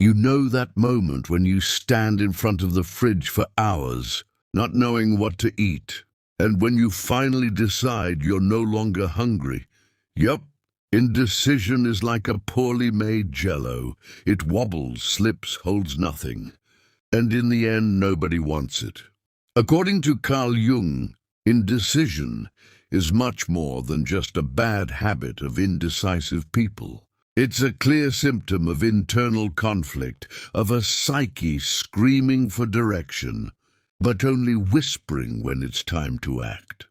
You know that moment when you stand in front of the fridge for hours, not knowing what to eat, and when you finally decide you're no longer hungry. Yup, indecision is like a poorly made jello. It wobbles, slips, holds nothing. And in the end, nobody wants it. According to Carl Jung, indecision is much more than just a bad habit of indecisive people. It's a clear symptom of internal conflict, of a psyche screaming for direction, but only whispering when it's time to act.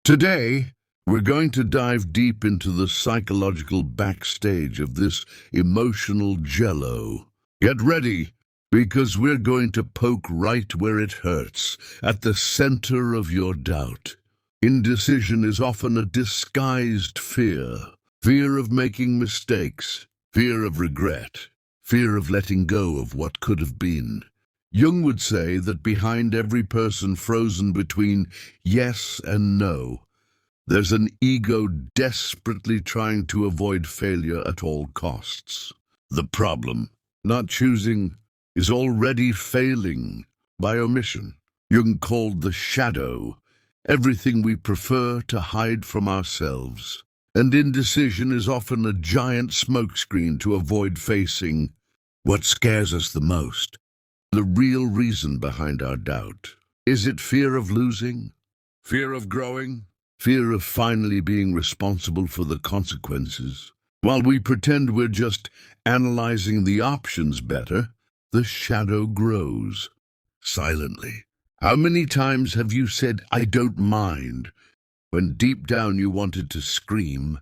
Today, we're going to dive deep into the psychological backstage of this emotional jello. Get ready, because we're going to poke right where it hurts, at the center of your doubt. Indecision is often a disguised fear. Fear of making mistakes, fear of regret, fear of letting go of what could have been. Jung would say that behind every person frozen between yes and no, there's an ego desperately trying to avoid failure at all costs. The problem, not choosing, is already failing by omission. Jung called the shadow everything we prefer to hide from ourselves. And indecision is often a giant smokescreen to avoid facing what scares us the most. The real reason behind our doubt. Is it fear of losing? Fear of growing? Fear of finally being responsible for the consequences? While we pretend we're just analyzing the options better, the shadow grows silently. How many times have you said, "I don't mind," when deep down you wanted to scream,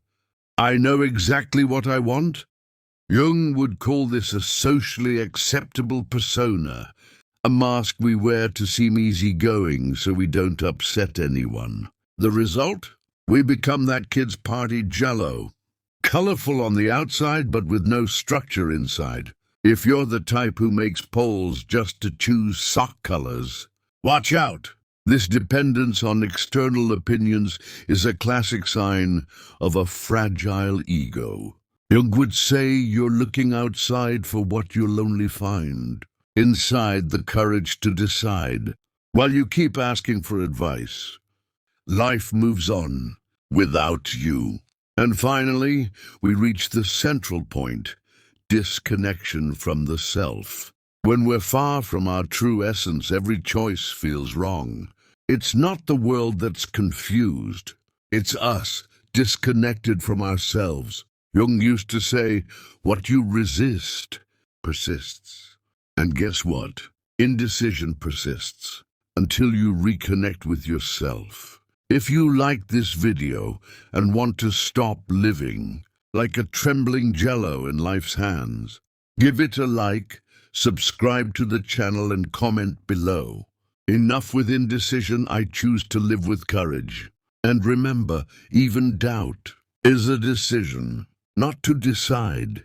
"I know exactly what I want"? Jung would call this a socially acceptable persona, a mask we wear to seem easygoing so we don't upset anyone. The result? We become that kid's party jello, colorful on the outside but with no structure inside. If you're the type who makes polls just to choose sock colors, watch out! This dependence on external opinions is a classic sign of a fragile ego. Jung would say you're looking outside for what you'll only find inside the courage to decide. While you keep asking for advice, life moves on without you. And finally, we reach the central point, disconnection from the self. When we're far from our true essence, every choice feels wrong. It's not the world that's confused. It's us, disconnected from ourselves. Jung used to say, what you resist persists. And guess what? Indecision persists until you reconnect with yourself. If you like this video and want to stop living like a trembling jello in life's hands, give it a like, subscribe to the channel and comment below. Enough with indecision, I choose to live with courage. And remember, even doubt is a decision not to decide,